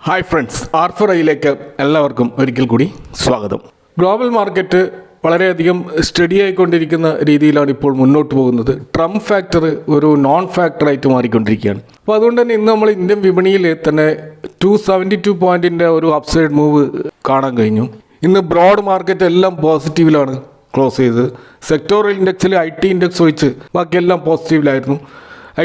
Hi friends, R4iയിലേക്ക് എല്ലാവർക്കും ഒരിക്കൽ കൂടി സ്വാഗതം. ഗ്ലോബൽ മാർക്കറ്റ് വളരെയധികം സ്റ്റഡി ആയിക്കൊണ്ടിരിക്കുന്ന രീതിയിലാണ് ഇപ്പോൾ മുന്നോട്ട് പോകുന്നത്. ട്രംപ് ഫാക്ടർ ഒരു നോൺ ഫാക്ടറായിട്ട് മാറിക്കൊണ്ടിരിക്കുകയാണ്. അപ്പോൾ അതുകൊണ്ട് തന്നെ ഇന്ന് നമ്മൾ ഇന്ത്യൻ വിപണിയിൽ തന്നെ 272 പോയിന്റിൻ്റെ ഒരു അപ്സൈഡ് മൂവ് കാണാൻ കഴിഞ്ഞു. ഇന്ന് ബ്രോഡ് മാർക്കറ്റ് എല്ലാം പോസിറ്റീവിലാണ് ക്ലോസ് ചെയ്തത്. സെക്ടോറൽ ഇൻഡെക്സിൽ IT ഇൻഡെക്സ് ഒഴിച്ച് ബാക്കിയെല്ലാം പോസിറ്റീവിലായിരുന്നു.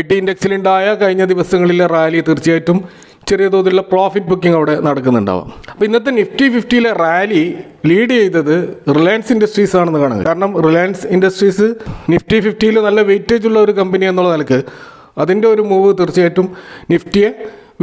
IT ഇൻഡെക്സിലുണ്ടായ കഴിഞ്ഞ ദിവസങ്ങളിലെ റാലി തീർച്ചയായിട്ടും ചെറിയ തോതിലുള്ള പ്രോഫിറ്റ് ബുക്കിംഗ് അവിടെ നടക്കുന്നുണ്ടാവാം. അപ്പോൾ ഇന്നത്തെ നിഫ്റ്റി 50 റാലി ലീഡ് ചെയ്തത് റിലയൻസ് ഇൻഡസ്ട്രീസ് ആണെന്ന് കാണുന്നത്. കാരണം റിലയൻസ് ഇൻഡസ്ട്രീസ് നിഫ്റ്റി 50 നല്ല വെയിറ്റേജ് ഉള്ള ഒരു കമ്പനി എന്നുള്ള നിലക്ക് അതിൻ്റെ ഒരു മൂവ് തീർച്ചയായിട്ടും നിഫ്റ്റിയെ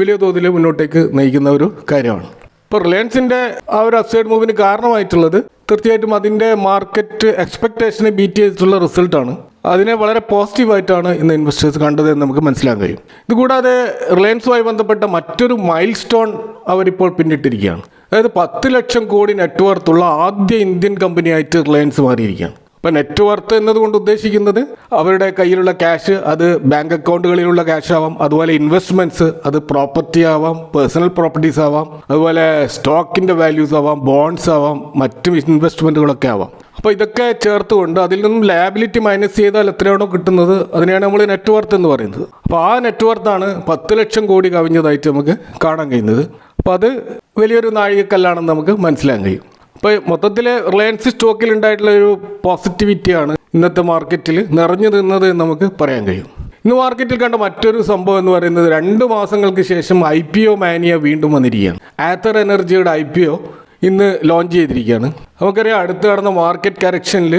വലിയ തോതിൽ മുന്നോട്ടേക്ക് നയിക്കുന്ന ഒരു കാര്യമാണ്. ഇപ്പോൾ റിലയൻസിൻ്റെ ആ ഒരു അപ്സൈഡ് മൂവിന് കാരണമായിട്ടുള്ളത് തീർച്ചയായിട്ടും അതിൻ്റെ മാർക്കറ്റ് എക്സ്പെക്റ്റേഷനെ ബീറ്റ് ചെയ്തിട്ടുള്ള റിസൾട്ടാണ്. അതിനെ വളരെ പോസിറ്റീവായിട്ടാണ് ഇന്ന് ഇൻവെസ്റ്റേഴ്സ് കണ്ടത് എന്ന് നമുക്ക് മനസ്സിലാക്കാൻ കഴിയും. ഇതുകൂടാതെ റിലയൻസുമായി ബന്ധപ്പെട്ട മറ്റൊരു മൈൽ സ്റ്റോൺ അവരിപ്പോൾ പിന്നിട്ടിരിക്കുകയാണ്. അതായത് 10 ലക്ഷം കോടി നെറ്റ്വർത്തുള്ള ആദ്യ ഇന്ത്യൻ കമ്പനിയായിട്ട് റിലയൻസ് മാറിയിരിക്കുകയാണ്. അപ്പോൾ നെറ്റ്വർത്ത് എന്നതുകൊണ്ട് ഉദ്ദേശിക്കുന്നത് അവരുടെ കയ്യിലുള്ള ക്യാഷ്, അത് ബാങ്ക് അക്കൗണ്ടുകളിലുള്ള ക്യാഷ് ആവാം, അതുപോലെ ഇൻവെസ്റ്റ്മെൻറ്റ്സ്, അത് പ്രോപ്പർട്ടി ആവാം, പേഴ്സണൽ പ്രോപ്പർട്ടീസ് ആവാം, അതുപോലെ സ്റ്റോക്കിൻ്റെ വാല്യൂസ് ആവാം, ബോണ്ട്സ് ആവാം, മറ്റു ഇൻവെസ്റ്റ്മെൻറ്റുകളൊക്കെ ആവാം. അപ്പോൾ ഇതൊക്കെ ചേർത്തുകൊണ്ട് അതിൽ നിന്നും ലാബിലിറ്റി മൈനസ് ചെയ്താൽ എത്രയാണോ കിട്ടുന്നത് അതിനെയാണ് നമ്മൾ നെറ്റ്വർത്ത് എന്ന് പറയുന്നത്. അപ്പോൾ ആ നെറ്റ്വർത്താണ് 10 ലക്ഷം കോടി കവിഞ്ഞതായിട്ട് നമുക്ക് കാണാൻ കഴിയുന്നത്. അപ്പോൾ അത് വലിയൊരു നാഴികക്കല്ലാണെന്ന് നമുക്ക് മനസ്സിലാക്കാൻ കഴിയും. അപ്പോൾ മൊത്തത്തിൽ റിലയൻസ് സ്റ്റോക്കിൽ ഉണ്ടായിട്ടുള്ള ഒരു പോസിറ്റിവിറ്റിയാണ് ഇന്നത്തെ മാർക്കറ്റിൽ നിറഞ്ഞു നിന്നത് എന്ന് നമുക്ക് പറയാൻ കഴിയും. ഇന്ന് മാർക്കറ്റിൽ കണ്ട മറ്റൊരു സംഭവം എന്ന് പറയുന്നത് 2 മാസങ്ങൾക്ക് ശേഷം IPO മാനിയ വീണ്ടും വന്നിരിക്കുകയാണ്. ആത്തർ എനർജിയുടെ IPO ഇന്ന് ലോഞ്ച് ചെയ്തിരിക്കുകയാണ്. നമുക്കറിയാം, അടുത്ത് നടന്ന മാർക്കറ്റ് കറക്ഷനിൽ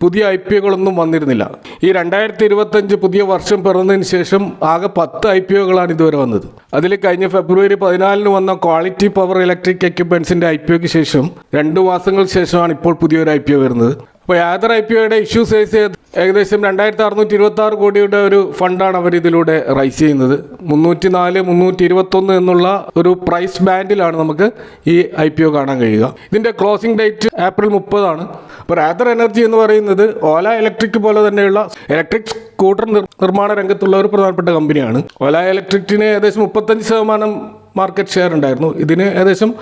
പുതിയ IPOകളൊന്നും വന്നിരുന്നില്ല. ഈ 2025 പുതിയ വർഷം പിറന്നതിന് ശേഷം ആകെ 10 IPOകളാണ് ഇതുവരെ വന്നത്. അതിൽ കഴിഞ്ഞ ഫെബ്രുവരി 14 വന്ന ക്വാളിറ്റി പവർ ഇലക്ട്രിക് എക്യുപ്മെൻസിൻ്റെ IPOയ്ക്ക് ശേഷം 2 മാസങ്ങൾക്ക് ശേഷമാണ് ഇപ്പോൾ പുതിയൊരു IPO വരുന്നത്. അപ്പോൾ യാദർ IPOയുടെ ഇഷ്യൂ സൈസ് ഏകദേശം 2626 കോടിയുടെ ഒരു ഫണ്ടാണ് അവർ ഇതിലൂടെ റൈസ് ചെയ്യുന്നത്. 304, 321 എന്നുള്ള ഒരു പ്രൈസ് ബാൻഡിലാണ് നമുക്ക് ഈ IPO കാണാൻ കഴിയുക. ഇതിൻ്റെ ക്ലോസിംഗ് ഡേറ്റ് ഏപ്രിൽ 30 അപ്പോൾ യാദർ എനർജി എന്ന് പറയുന്നത് ഓല ഇലക്ട്രിക് പോലെ തന്നെയുള്ള ഇലക്ട്രിക് സ്കൂട്ടർ നിർമ്മാണ രംഗത്തുള്ള ഒരു പ്രധാനപ്പെട്ട കമ്പനിയാണ്. ഓല ഇലക്ട്രിക്കിന് ഏകദേശം 35% മാർക്കറ്റ് ഷെയർ ഉണ്ടായിരുന്നു. ഇതിന് ഏകദേശം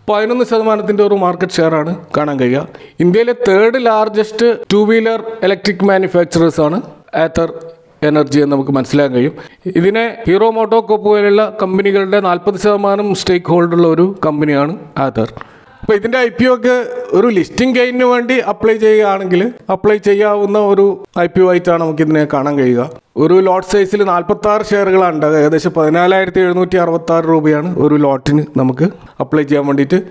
11% ഒരു മാർക്കറ്റ് ഷെയർ ആണ് കാണാൻ കഴിയുക. ഇന്ത്യയിലെ 3rd largest 2 wheeler electric manufacturers ആണ് ആത്തർ എനർജി എന്ന് നമുക്ക് മനസ്സിലാക്കാൻ കഴിയും. ഇതിനെ ഹീറോ മോട്ടോകോപ്പ് പോലെയുള്ള കമ്പനികളുടെ 40% സ്റ്റേക്ക് ഹോൾഡറുള്ള ഒരു കമ്പനിയാണ് ആത്തർ. അപ്പോൾ ഇതിൻ്റെ IPOക്ക് ഒരു ലിസ്റ്റിംഗ് ഗെയിനിന് വേണ്ടി അപ്ലൈ ചെയ്യുകയാണെങ്കിൽ അപ്ലൈ ചെയ്യാവുന്ന ഒരു IPO ആയിട്ടാണ് നമുക്കിതിനെ കാണാൻ കഴിയുക. ഒരു ലോട്ട് സൈസിൽ 46 ഷെയറുകളാണ് ഉണ്ടാകുക. ഏകദേശം 14,766 രൂപയാണ് ഒരു ലോട്ടിന് നമുക്ക് അപ്ലൈ ചെയ്യാൻ വേണ്ടിയിട്ട്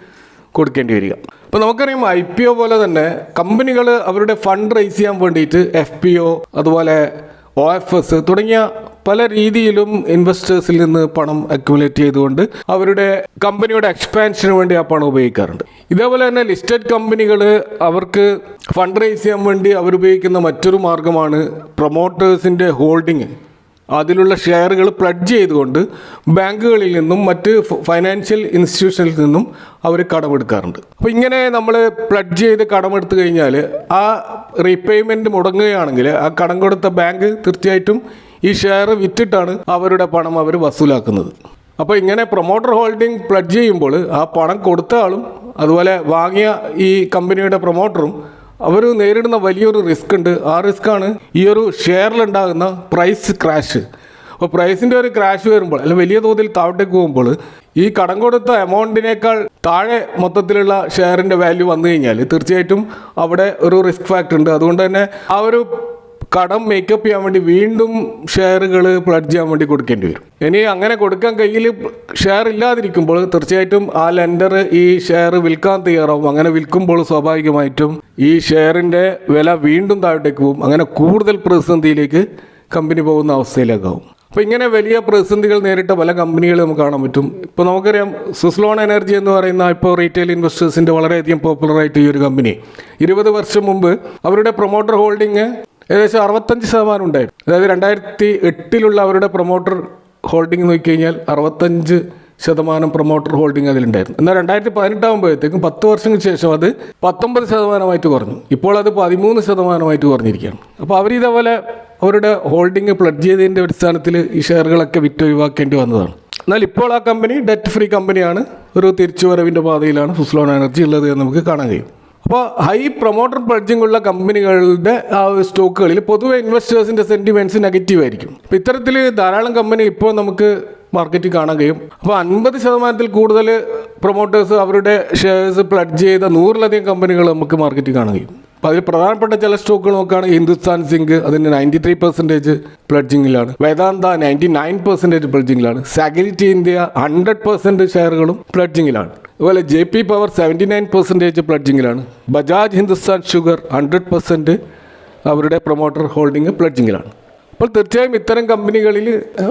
കൊടുക്കേണ്ടി വരിക. അപ്പോൾ നമുക്കറിയാം, IPO പോലെ തന്നെ കമ്പനികൾ അവരുടെ ഫണ്ട് റൈസ് ചെയ്യാൻ വേണ്ടിയിട്ട് FPO, അതുപോലെ OFS തുടങ്ങിയ പല രീതിയിലും ഇൻവെസ്റ്റേഴ്സിൽ നിന്ന് പണം അക്യുമുലേറ്റ് ചെയ്തുകൊണ്ട് അവരുടെ കമ്പനിയുടെ എക്സ്പാൻഷന് വേണ്ടി ആ പണം ഉപയോഗിക്കാറുണ്ട്. ഇതേപോലെ തന്നെ ലിസ്റ്റഡ് കമ്പനികൾ അവർക്ക് ഫണ്ട് റൈസ് ചെയ്യാൻ വേണ്ടി അവരുപയോഗിക്കുന്ന മറ്റൊരു മാർഗമാണ് പ്രൊമോട്ടേഴ്സിൻ്റെ ഹോൾഡിങ്. അതിലുള്ള ഷെയറുകൾ പ്ലഡ്ജ് ചെയ്തുകൊണ്ട് ബാങ്കുകളിൽ നിന്നും മറ്റ് ഫൈനാൻഷ്യൽ ഇൻസ്റ്റിറ്റ്യൂഷനിൽ നിന്നും അവർ കടമെടുക്കാറുണ്ട്. അപ്പോൾ ഇങ്ങനെ നമ്മൾ പ്ലഡ്ജ് ചെയ്ത് കടമെടുത്തു കഴിഞ്ഞാൽ ആ റീപേയ്മെൻറ്റ് മുടങ്ങുകയാണെങ്കിൽ ആ കടം കൊടുത്ത ബാങ്ക് തീർച്ചയായിട്ടും ഈ ഷെയർ വിറ്റിട്ടാണ് അവരുടെ പണം അവർ വസൂലാക്കുന്നത്. അപ്പോൾ ഇങ്ങനെ പ്രൊമോട്ടർ ഹോൾഡിംഗ് പ്ലഡ്ജ് ചെയ്യുമ്പോൾ ആ പണം കൊടുത്ത ആളും അതുപോലെ വാങ്ങിയ ഈ കമ്പനിയുടെ പ്രൊമോട്ടറും അവർ നേരിടുന്ന വലിയൊരു റിസ്ക് ഉണ്ട്. ആ റിസ്ക്കാണ് ഈ ഒരു ഷെയറിലുണ്ടാകുന്ന പ്രൈസ് ക്രാഷ്. അപ്പോൾ പ്രൈസിൻ്റെ ഒരു ക്രാഷ് വരുമ്പോൾ അല്ലെങ്കിൽ വലിയ തോതിൽ താഴോട്ടേക്ക് പോകുമ്പോൾ ഈ കടം കൊടുത്ത എമൗണ്ടിനേക്കാൾ താഴെ മൊത്തത്തിലുള്ള ഷെയറിൻ്റെ വാല്യൂ വന്നു കഴിഞ്ഞാൽ തീർച്ചയായിട്ടും അവിടെ ഒരു റിസ്ക് ഫാക്ടർ ഉണ്ട്. അതുകൊണ്ട് തന്നെ ആ ഒരു കടം മേക്കപ്പ് ചെയ്യാൻ വേണ്ടി വീണ്ടും ഷെയറുകൾ പ്ലഡ്ജ് ചെയ്യാൻ വേണ്ടി കൊടുക്കേണ്ടി വരും. ഇനി അങ്ങനെ കൊടുക്കാൻ കയ്യിൽ ഷെയർ ഇല്ലാതിരിക്കുമ്പോൾ തീർച്ചയായിട്ടും ആ ലെൻഡർ ഈ ഷെയർ വിൽക്കാൻ തയ്യാറാവും. അങ്ങനെ വിൽക്കുമ്പോൾ സ്വാഭാവികമായിട്ടും ഈ ഷെയറിൻ്റെ വില വീണ്ടും താഴോട്ടേക്ക് പോകും. അങ്ങനെ കൂടുതൽ പ്രതിസന്ധിയിലേക്ക് കമ്പനി പോകുന്ന അവസ്ഥയിലേക്കാവും. അപ്പോൾ ഇങ്ങനെ വലിയ പ്രതിസന്ധികൾ നേരിട്ട പല കമ്പനികൾ നമുക്ക് കാണാൻ പറ്റും. ഇപ്പോൾ നമുക്കറിയാം, സ്വിസ്ലോൺ എനർജി എന്ന് പറയുന്ന ഇപ്പോൾ റീറ്റെയിൽ ഇൻവെസ്റ്റേഴ്സിൻ്റെ വളരെയധികം പോപ്പുലറായിട്ട് ഈ ഒരു കമ്പനി 20 വർഷം മുമ്പ് അവരുടെ പ്രൊമോട്ടർ ഹോൾഡിങ് ഏകദേശം 65% ഉണ്ടായിരുന്നു. അതായത് 2008 അവരുടെ പ്രൊമോട്ടർ ഹോൾഡിംഗ് നോക്കിക്കഴിഞ്ഞാൽ 65% പ്രൊമോട്ടർ ഹോൾഡിംഗ് അതിലുണ്ടായിരുന്നു. എന്നാൽ 2018 ആകുമ്പോഴത്തേക്കും 10 വർഷങ്ങൾക്ക് ശേഷം അത് 19% കുറഞ്ഞു. ഇപ്പോൾ അത് 13% കുറഞ്ഞിരിക്കുകയാണ്. അപ്പോൾ അവരിതേപോലെ അവരുടെ ഹോൾഡിംഗ് പ്ലഡ്ജ് ചെയ്തതിൻ്റെ അടിസ്ഥാനത്തിൽ ഈ ഷെയറുകളൊക്കെ വിറ്റ് ഒഴിവാക്കേണ്ടി വന്നതാണ്. എന്നാൽ ഇപ്പോൾ ആ കമ്പനി ഡെറ്റ് ഫ്രീ കമ്പനിയാണ്, ഒരു തിരിച്ചുവരവിൻ്റെ പാതയിലാണ് സുസ്ലോൺ എനർജി ഉള്ളത് എന്ന് നമുക്ക് കാണാൻ കഴിയും. അപ്പോൾ ഹൈ പ്രൊമോട്ടർ പ്ലഡ്ജിംഗ് ഉള്ള കമ്പനികളുടെ ആ സ്റ്റോക്കുകളിൽ പൊതുവെ ഇൻവെസ്റ്റേഴ്സിൻ്റെ സെൻറ്റിമെൻറ്റ്സ് നെഗറ്റീവ് ആയിരിക്കും. അപ്പോൾ ഇത്തരത്തിൽ ധാരാളം കമ്പനി ഇപ്പോൾ നമുക്ക് മാർക്കറ്റിൽ കാണാൻ കഴിയും. അപ്പോൾ 50% കൂടുതൽ പ്രൊമോട്ടേഴ്സ് അവരുടെ ഷെയർസ് പ്ലഡ്ജ് ചെയ്ത 100-ലധികം കമ്പനികൾ നമുക്ക് മാർക്കറ്റിൽ കാണാൻ കഴിയും. അപ്പോൾ അതിൽ പ്രധാനപ്പെട്ട ചില സ്റ്റോക്കുകൾ നോക്കുകയാണെങ്കിൽ ഹിന്ദുസ്ഥാൻ സിങ്ക് അതിന് 93% പ്ലഡ്ജിങ്ങിലാണ്, വേദാന്ത 99% പ്ലഡ്ജിങ്ങിലാണ്, സാഗ്രിറ്റി ഇന്ത്യ 100% ഷെയറുകളും പ്ലഡ്ജിങ്ങിലാണ്. അതുപോലെ JP പവർ 79% പ്ലഡ്ജിങ്ങിലാണ്, ബജാജ് ഹിന്ദുസ്ഥാൻ ഷുഗർ 100% അവരുടെ പ്രൊമോട്ടർ ഹോൾഡിംഗ് പ്ലഡ്ജിങ്ങിലാണ്. അപ്പോൾ തീർച്ചയായും ഇത്തരം കമ്പനികളിൽ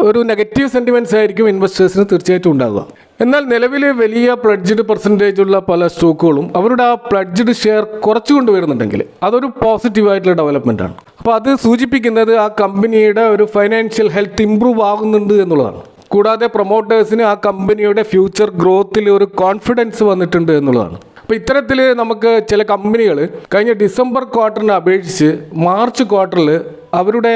ഒരു നെഗറ്റീവ് സെൻറ്റിമെൻറ്റ്സ് ആയിരിക്കും ഇൻവെസ്റ്റേഴ്സിന് തീർച്ചയായിട്ടും ഉണ്ടാകുക. എന്നാൽ നിലവിൽ വലിയ പ്ലഡ്ജ്ഡ് പെർസെൻറ്റേജ് ഉള്ള പല സ്റ്റോക്കുകളും അവരുടെ ആ പ്ലഡ്ജ്ഡ് ഷെയർ കുറച്ചു കൊണ്ടുവരുന്നുണ്ടെങ്കിൽ അതൊരു പോസിറ്റീവായിട്ടുള്ള ഡെവലപ്മെൻ്റ് ആണ്. അപ്പോൾ അത് സൂചിപ്പിക്കുന്നത് ആ കമ്പനിയുടെ ഒരു ഫൈനാൻഷ്യൽ ഹെൽത്ത് ഇമ്പ്രൂവ് ആകുന്നുണ്ട് എന്നുള്ളതാണ്. കൂടാതെ പ്രൊമോട്ടേഴ്സിന് ആ കമ്പനിയുടെ ഫ്യൂച്ചർ ഗ്രോത്തിൽ ഒരു കോൺഫിഡൻസ് വന്നിട്ടുണ്ട് എന്നുള്ളതാണ്. അപ്പോൾ ഇത്തരത്തിൽ നമുക്ക് ചില കമ്പനികൾ കഴിഞ്ഞ ഡിസംബർ ക്വാർട്ടറിനെ അപേക്ഷിച്ച് മാർച്ച് ക്വാർട്ടറിൽ അവരുടെ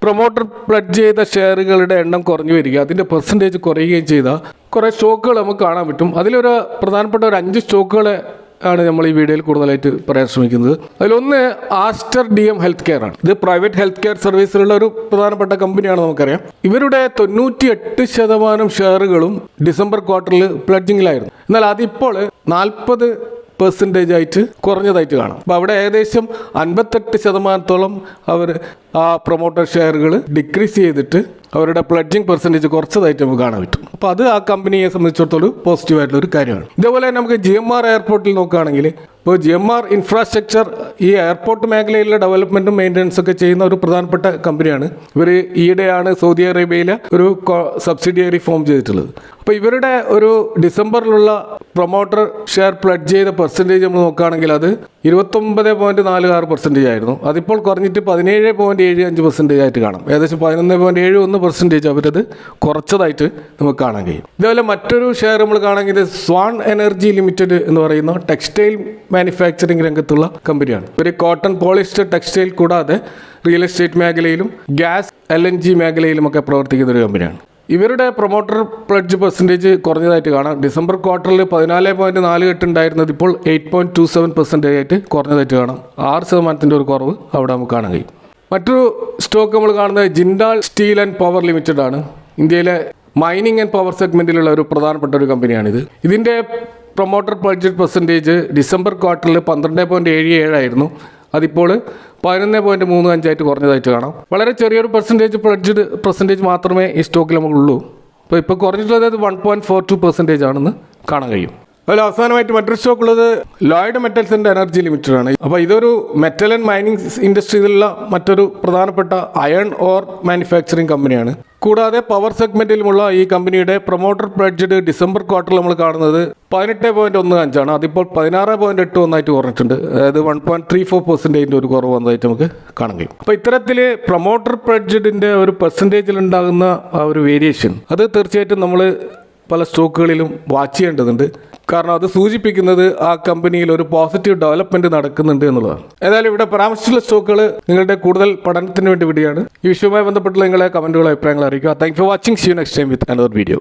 പ്രൊമോട്ടർ പ്ലഡ്ജ് ചെയ്ത ഷെയറുകളുടെ എണ്ണം കുറഞ്ഞു വരിക, അതിൻ്റെ പെർസെൻറ്റേജ് കുറയുകയും ചെയ്ത കുറേ സ്റ്റോക്കുകൾ നമുക്ക് കാണാൻ പറ്റും. അതിലൊരു പ്രധാനപ്പെട്ട ഒരു 5 സ്റ്റോക്കുകളെ ആണ് നമ്മൾ ഈ വീഡിയോയിൽ കൂടുതലായിട്ട് പറയാൻ ശ്രമിക്കുന്നത്. അതിലൊന്ന് ആസ്റ്റർ DM ഹെൽത്ത് കെയർ ആണ്. ഇത് പ്രൈവറ്റ് ഹെൽത്ത് കെയർ സർവീസിലുള്ള ഒരു പ്രധാനപ്പെട്ട കമ്പനിയാണ് നമുക്കറിയാം. ഇവരുടെ 98% ഷെയറുകളും ഡിസംബർ ക്വാർട്ടറിൽ പ്ലഡ്ജിങ്ങിലായിരുന്നു. എന്നാൽ അതിപ്പോൾ 40% ആയിട്ട് കുറഞ്ഞതായിട്ട് കാണാം. അപ്പോൾ അവിടെ ഏകദേശം 58% അവർ ആ പ്രൊമോട്ടർ ഷെയറുകൾ ഡിക്രീസ് ചെയ്തിട്ട് അവരുടെ പ്ലഡ്ജിങ് പെർസെൻറ്റേജ് കുറച്ചതായിട്ട് നമുക്ക് കാണാൻ പറ്റും. അപ്പോൾ അത് ആ കമ്പനിയെ സംബന്ധിച്ചിടത്തോളം പോസിറ്റീവായിട്ടുള്ള ഒരു കാര്യമാണ്. ഇതേപോലെ നമുക്ക് GMR എയർപോർട്ടിൽ നോക്കുകയാണെങ്കിൽ ഇപ്പോൾ GMR ഇൻഫ്രാസ്ട്രക്ചർ ഈ എയർപോർട്ട് മേഖലയിലെ ഡെവലപ്മെൻറ്റും മെയിൻ്റനൻസ് ഒക്കെ ചെയ്യുന്ന ഒരു പ്രധാനപ്പെട്ട കമ്പനിയാണ്. ഇവർ ഈയിടെയാണ് സൗദി അറേബ്യയിലെ ഒരു സബ്സിഡിയറി ഫോം ചെയ്തിട്ടുള്ളത്. അപ്പോൾ ഇവരുടെ ഒരു ഡിസംബറിലുള്ള പ്രൊമോട്ടർ ഷെയർ പ്ലഡ്ജ് ചെയ്ത പെർസെൻറ്റേജ് നമ്മൾ നോക്കുകയാണെങ്കിൽ അത് 29.46% ആയിരുന്നു. അതിപ്പോൾ കുറഞ്ഞിട്ട് 17.75% ആയിട്ട് കാണാം. ഏകദേശം 11.71% അവരത് കുറച്ചതായിട്ട് നമുക്ക് കാണാൻ കഴിയും. ഇതേപോലെ മറ്റൊരു ഷെയർ നമ്മൾ കാണുമെങ്കിൽ സ്വാൻ എനർജി ലിമിറ്റഡ് എന്ന് പറയുന്ന ടെക്സ്റ്റൈൽ മാനുഫാക്ചറിങ് രംഗത്തുള്ള കമ്പനിയാണ്. ഒരു കോട്ടൺ പോളിസ്റ്റർ ടെക്സ്റ്റൈൽ കൂടാതെ റിയൽ എസ്റ്റേറ്റ് മേഖലയിലും ഗ്യാസ് LNG മേഖലയിലുമൊക്കെ പ്രവർത്തിക്കുന്ന ഒരു കമ്പനിയാണ്. ഇവരുടെ പ്രൊമോട്ടർ പ്ലഡ്ജ് പെർസെൻറ്റേജ് കുറഞ്ഞതായിട്ട് കാണാം. ഡിസംബർ ക്വാർട്ടറിൽ 14.48 ഉണ്ടായിരുന്നത് ഇപ്പോൾ 8.27% ആയിട്ട് കുറഞ്ഞതായിട്ട് കാണാം. 6% ഒരു കുറവ് അവിടെ നമുക്ക് കാണാൻ കഴിയും. മറ്റൊരു സ്റ്റോക്ക് നമ്മൾ കാണുന്നത് Jindal steel and power limited ആണ്. ഇന്ത്യയിലെ മൈനിങ് ആൻഡ് പവർ സെഗ്മെൻറ്റിലുള്ള ഒരു പ്രധാനപ്പെട്ട ഒരു കമ്പനിയാണിത്. ഇതിൻ്റെ പ്രൊമോട്ടർ പ്ലഡ്ജ് പെർസെൻറ്റേജ് ഡിസംബർ ക്വാർട്ടറിൽ 12.77 ആയിരുന്നു. അതിപ്പോൾ 11.35 ആയിട്ട് കുറഞ്ഞതായിട്ട് കാണാം. വളരെ ചെറിയൊരു പെർസെൻറ്റേജ് മാത്രമേ ഈ സ്റ്റോക്കിൽ നമുക്കുള്ളൂ. അപ്പോൾ ഇപ്പോൾ കുറഞ്ഞിട്ടുള്ളത് 1.42% ആണെന്ന് കാണാൻ കഴിയും. അതിൽ അവസാനമായിട്ട് മറ്റൊരു സ്റ്റോക്ക് ഉള്ളത് Lloyd metals and energy limited ആണ്. അപ്പോൾ ഇതൊരു മെറ്റൽ ആൻഡ് മൈനിങ് ഇൻഡസ്ട്രിയിലുള്ള മറ്റൊരു പ്രധാനപ്പെട്ട അയൺ ഓർ മാനുഫാക്ചറിങ് കമ്പനിയാണ്. കൂടാതെ പവർ സെഗ്മെൻറ്റിലുമുള്ള ഈ കമ്പനിയുടെ പ്രൊമോട്ടർ പ്ലഡ്ജ് ഡിസംബർ ക്വാർട്ടറിൽ നമ്മൾ കാണുന്നത് 18.15 ആണ്. അതിപ്പോൾ 16.81 ആയിട്ട് കുറഞ്ഞിട്ടുണ്ട്. അതായത് 1.34% ഒരു കുറവ് വന്നതായിട്ട് നമുക്ക് കാണാൻ കഴിയും. അപ്പോൾ ഇത്തരത്തിൽ പ്രൊമോട്ടർ പ്ലഡ്ജിൻ്റെ ഒരു പെർസെൻറ്റേജിൽ ഉണ്ടാകുന്ന ആ ഒരു വേരിയേഷൻ അത് തീർച്ചയായിട്ടും നമ്മൾ പല സ്റ്റോക്കുകളിലും വാച്ച് ചെയ്യേണ്ടതുണ്ട്. കാരണം അത് സൂചിപ്പിക്കുന്നത് ആ കമ്പനിയിൽ ഒരു പോസിറ്റീവ് ഡെവലപ്മെൻറ്റ് നടക്കുന്നുണ്ട് എന്നുള്ളതാണ്. ഏതായാലും ഇവിടെ പരാമർശിച്ചുള്ള സ്റ്റോക്കുകൾ നിങ്ങളുടെ കൂടുതൽ പഠനത്തിന് വേണ്ടി വിടുകയാണ്. ഈ വിഷയവുമായി ബന്ധപ്പെട്ടുള്ള നിങ്ങളെ കമൻറ്റുകൾ അഭിപ്രായങ്ങൾ അറിയിക്കുക. Thank for watching. See you next time with another video.